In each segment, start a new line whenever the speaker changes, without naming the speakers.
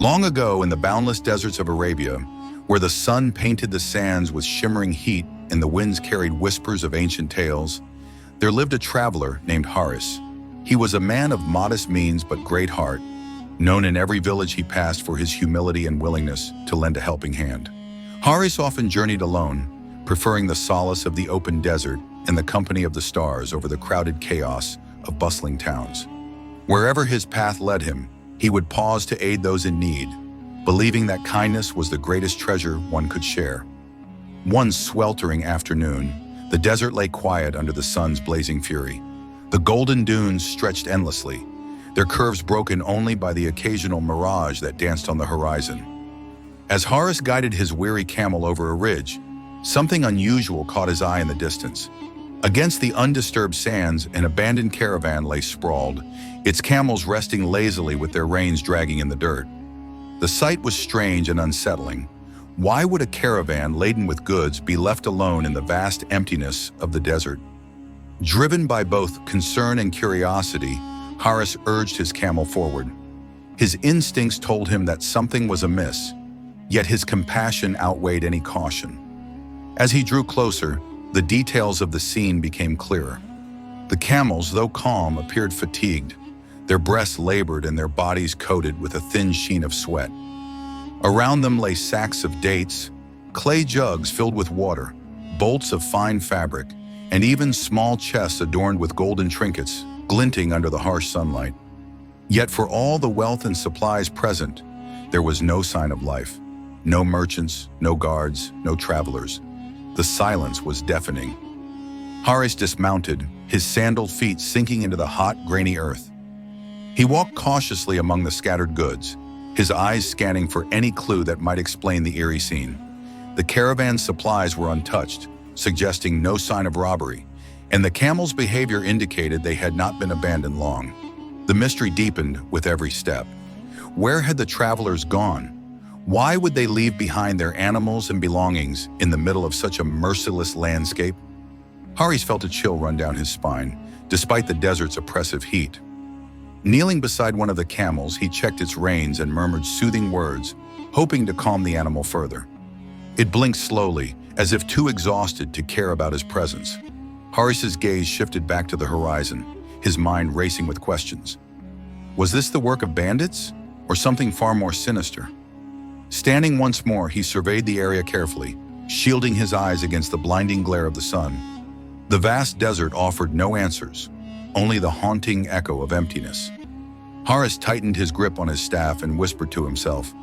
Long ago, in the boundless deserts of Arabia, where the sun painted the sands with shimmering heat and the winds carried whispers of ancient tales, there lived a traveler named Haaris. He was a man of modest means but great heart, known in every village he passed for his humility and willingness to lend a helping hand. Haaris often journeyed alone, preferring the solace of the open desert and the company of the stars over the crowded chaos of bustling towns. Wherever his path led him, he would pause to aid those in need, believing that kindness was the greatest treasure one could share. One sweltering afternoon, the desert lay quiet under the sun's blazing fury. The golden dunes stretched endlessly, their curves broken only by the occasional mirage that danced on the horizon. As Haaris guided his weary camel over a ridge, something unusual caught his eye in the distance. Against the undisturbed sands, an abandoned caravan lay sprawled, its camels resting lazily with their reins dragging in the dirt. The sight was strange and unsettling. Why would a caravan laden with goods be left alone in the vast emptiness of the desert? Driven by both concern and curiosity, Haaris urged his camel forward. His instincts told him that something was amiss, yet his compassion outweighed any caution. As he drew closer, the details of the scene became clearer. The camels, though calm, appeared fatigued, their breasts labored and their bodies coated with a thin sheen of sweat. Around them lay sacks of dates, clay jugs filled with water, bolts of fine fabric, and even small chests adorned with golden trinkets, glinting under the harsh sunlight. Yet for all the wealth and supplies present, there was no sign of life. No merchants, no guards, no travelers. The silence was deafening. Haaris dismounted, his sandaled feet sinking into the hot, grainy earth. He walked cautiously among the scattered goods, his eyes scanning for any clue that might explain the eerie scene. The caravan's supplies were untouched, suggesting no sign of robbery, and the camels' behavior indicated they had not been abandoned long. The mystery deepened with every step. Where had the travelers gone? Why would they leave behind their animals and belongings in the middle of such a merciless landscape? Haaris felt a chill run down his spine, despite the desert's oppressive heat. Kneeling beside one of the camels, he checked its reins and murmured soothing words, hoping to calm the animal further. It blinked slowly, as if too exhausted to care about his presence. Haaris's gaze shifted back to the horizon, his mind racing with questions. Was this the work of bandits, or something far more sinister? Standing once more, he surveyed the area carefully, shielding his eyes against the blinding glare of the sun. The vast desert offered no answers, only the haunting echo of emptiness. Haaris tightened his grip on his staff and whispered to himself,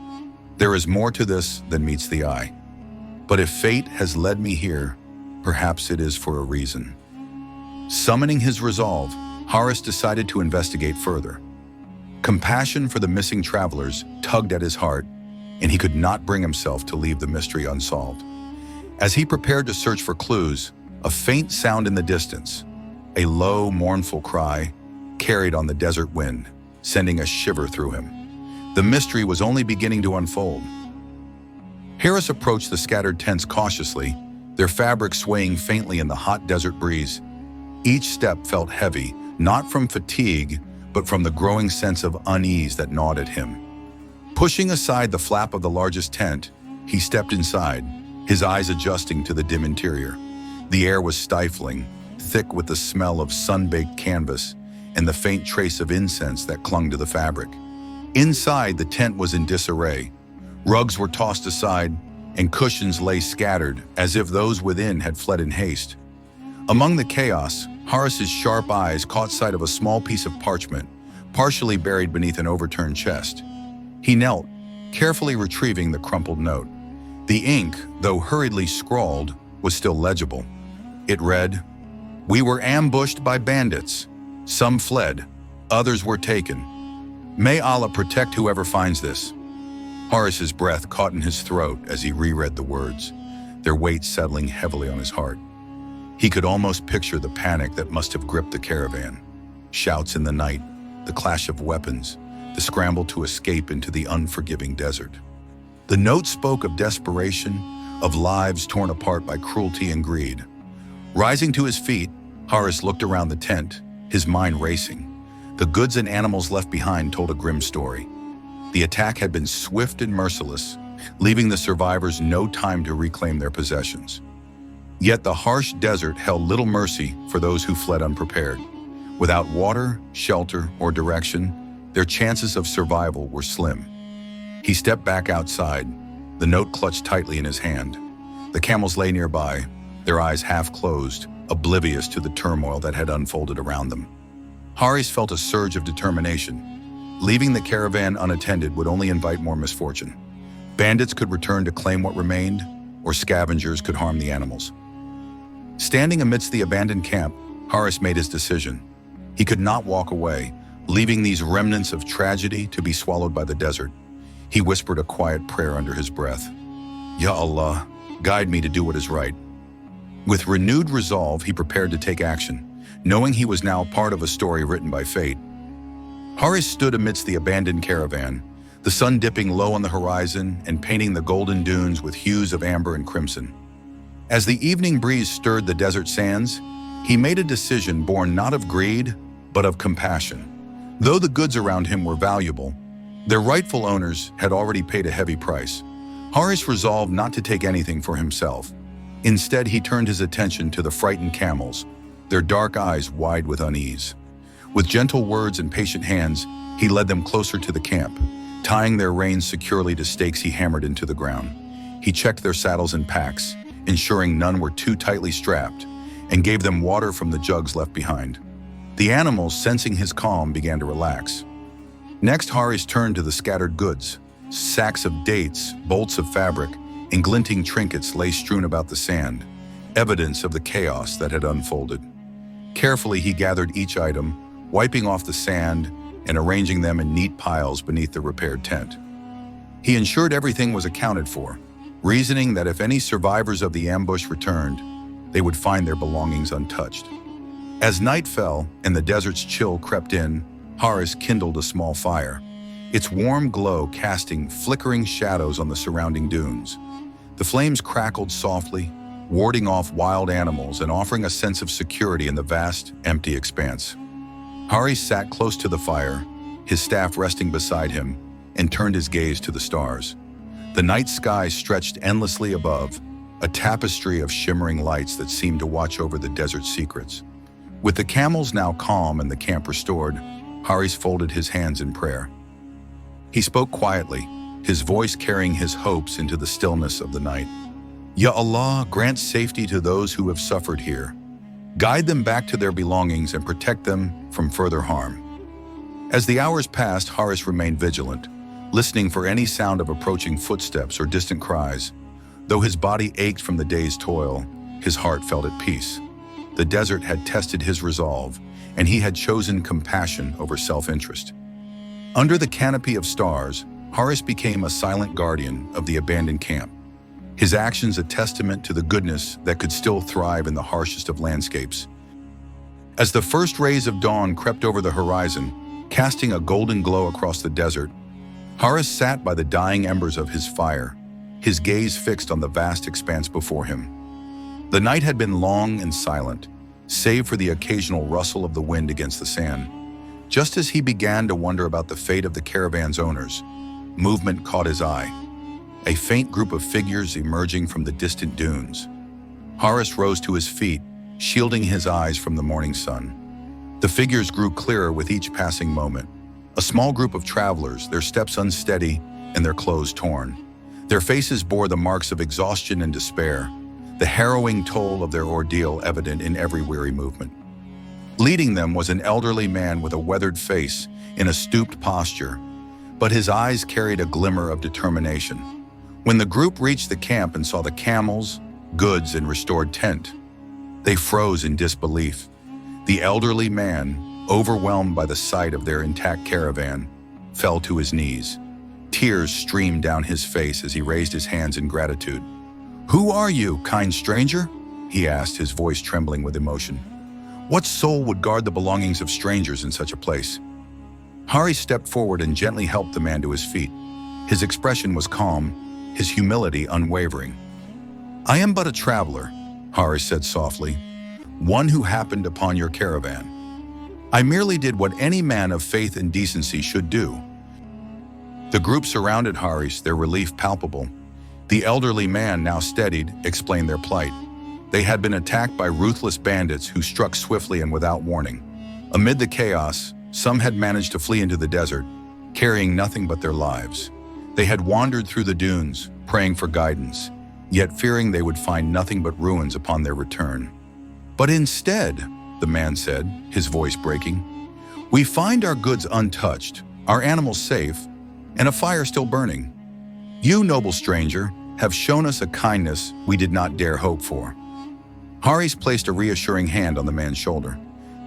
"There is more to this than meets the eye. But if fate has led me here, perhaps it is for a reason." Summoning his resolve, Haaris decided to investigate further. Compassion for the missing travelers tugged at his heart, and he could not bring himself to leave the mystery unsolved. As he prepared to search for clues, a faint sound in the distance, a low, mournful cry, carried on the desert wind, sending a shiver through him. The mystery was only beginning to unfold. Haaris approached the scattered tents cautiously, their fabric swaying faintly in the hot desert breeze. Each step felt heavy, not from fatigue, but from the growing sense of unease that gnawed at him. Pushing aside the flap of the largest tent, he stepped inside, his eyes adjusting to the dim interior. The air was stifling, thick with the smell of sun-baked canvas and the faint trace of incense that clung to the fabric. Inside, the tent was in disarray. Rugs were tossed aside, and cushions lay scattered as if those within had fled in haste. Among the chaos, Haaris's sharp eyes caught sight of a small piece of parchment, partially buried beneath an overturned chest. He knelt, carefully retrieving the crumpled note. The ink, though hurriedly scrawled, was still legible. It read, "We were ambushed by bandits. Some fled, others were taken. May Allah protect whoever finds this." Haaris's breath caught in his throat as he reread the words, their weight settling heavily on his heart. He could almost picture the panic that must have gripped the caravan. Shouts in the night, the clash of weapons, the scramble to escape into the unforgiving desert. The note spoke of desperation, of lives torn apart by cruelty and greed. Rising to his feet, Haaris looked around the tent, his mind racing. The goods and animals left behind told a grim story. The attack had been swift and merciless, leaving the survivors no time to reclaim their possessions. Yet the harsh desert held little mercy for those who fled unprepared. Without water, shelter, or direction, their chances of survival were slim. He stepped back outside, the note clutched tightly in his hand. The camels lay nearby, their eyes half closed, oblivious to the turmoil that had unfolded around them. Haaris felt a surge of determination. Leaving the caravan unattended would only invite more misfortune. Bandits could return to claim what remained, or scavengers could harm the animals. Standing amidst the abandoned camp, Haaris made his decision. He could not walk away, leaving these remnants of tragedy to be swallowed by the desert. He whispered a quiet prayer under his breath. Ya Allah, guide me to do what is right. With renewed resolve, he prepared to take action, knowing he was now part of a story written by fate. Haaris stood amidst the abandoned caravan, the sun dipping low on the horizon and painting the golden dunes with hues of amber and crimson. As the evening breeze stirred the desert sands, he made a decision born not of greed, but of compassion. Though the goods around him were valuable, their rightful owners had already paid a heavy price. Haaris resolved not to take anything for himself. Instead, he turned his attention to the frightened camels, their dark eyes wide with unease. With gentle words and patient hands, he led them closer to the camp, tying their reins securely to stakes he hammered into the ground. He checked their saddles and packs, ensuring none were too tightly strapped, and gave them water from the jugs left behind. The animals, sensing his calm, began to relax. Next, Haaris turned to the scattered goods. Sacks of dates, bolts of fabric, and glinting trinkets lay strewn about the sand, evidence of the chaos that had unfolded. Carefully, he gathered each item, wiping off the sand and arranging them in neat piles beneath the repaired tent. He ensured everything was accounted for, reasoning that if any survivors of the ambush returned, they would find their belongings untouched. As night fell and the desert's chill crept in, Haaris kindled a small fire, its warm glow casting flickering shadows on the surrounding dunes. The flames crackled softly, warding off wild animals and offering a sense of security in the vast, empty expanse. Haaris sat close to the fire, his staff resting beside him, and turned his gaze to the stars. The night sky stretched endlessly above, a tapestry of shimmering lights that seemed to watch over the desert's secrets. With the camels now calm and the camp restored, Haaris folded his hands in prayer. He spoke quietly, his voice carrying his hopes into the stillness of the night. Ya Allah, grant safety to those who have suffered here. Guide them back to their belongings and protect them from further harm. As the hours passed, Haaris remained vigilant, listening for any sound of approaching footsteps or distant cries. Though his body ached from the day's toil, his heart felt at peace. The desert had tested his resolve, and he had chosen compassion over self-interest. Under the canopy of stars, Haaris became a silent guardian of the abandoned camp, his actions a testament to the goodness that could still thrive in the harshest of landscapes. As the first rays of dawn crept over the horizon, casting a golden glow across the desert, Haaris sat by the dying embers of his fire, his gaze fixed on the vast expanse before him. The night had been long and silent, save for the occasional rustle of the wind against the sand. Just as he began to wonder about the fate of the caravan's owners, movement caught his eye. A faint group of figures emerging from the distant dunes. Haaris rose to his feet, shielding his eyes from the morning sun. The figures grew clearer with each passing moment. A small group of travelers, their steps unsteady and their clothes torn. Their faces bore the marks of exhaustion and despair, the harrowing toll of their ordeal evident in every weary movement. Leading them was an elderly man with a weathered face in a stooped posture, but his eyes carried a glimmer of determination. When the group reached the camp and saw the camels, goods, and restored tent, they froze in disbelief. The elderly man, overwhelmed by the sight of their intact caravan, fell to his knees. Tears streamed down his face as he raised his hands in gratitude. "Who are you, kind stranger?" he asked, his voice trembling with emotion. "What soul would guard the belongings of strangers in such a place?" Haaris stepped forward and gently helped the man to his feet. His expression was calm, his humility unwavering. "I am but a traveler," Haaris said softly, "one who happened upon your caravan. I merely did what any man of faith and decency should do. The group surrounded Haaris, their relief palpable. The elderly man, now steadied, explained their plight. They had been attacked by ruthless bandits who struck swiftly and without warning. Amid the chaos, some had managed to flee into the desert, carrying nothing but their lives. They had wandered through the dunes, praying for guidance, yet fearing they would find nothing but ruins upon their return. But instead, the man said, his voice breaking, we find our goods untouched, our animals safe, and a fire still burning. You, noble stranger, have shown us a kindness we did not dare hope for. Haaris placed a reassuring hand on the man's shoulder.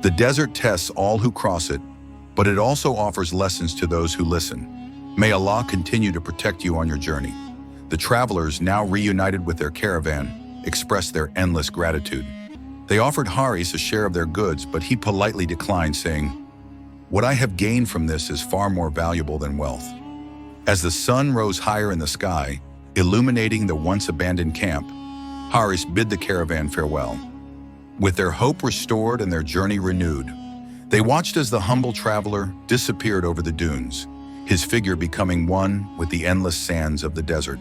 The desert tests all who cross it, but it also offers lessons to those who listen. May Allah continue to protect you on your journey. The travelers, now reunited with their caravan, expressed their endless gratitude. They offered Haaris a share of their goods, but he politely declined, saying, what I have gained from this is far more valuable than wealth. As the sun rose higher in the sky, illuminating the once abandoned camp, Haaris bid the caravan farewell. With their hope restored and their journey renewed, they watched as the humble traveler disappeared over the dunes, his figure becoming one with the endless sands of the desert.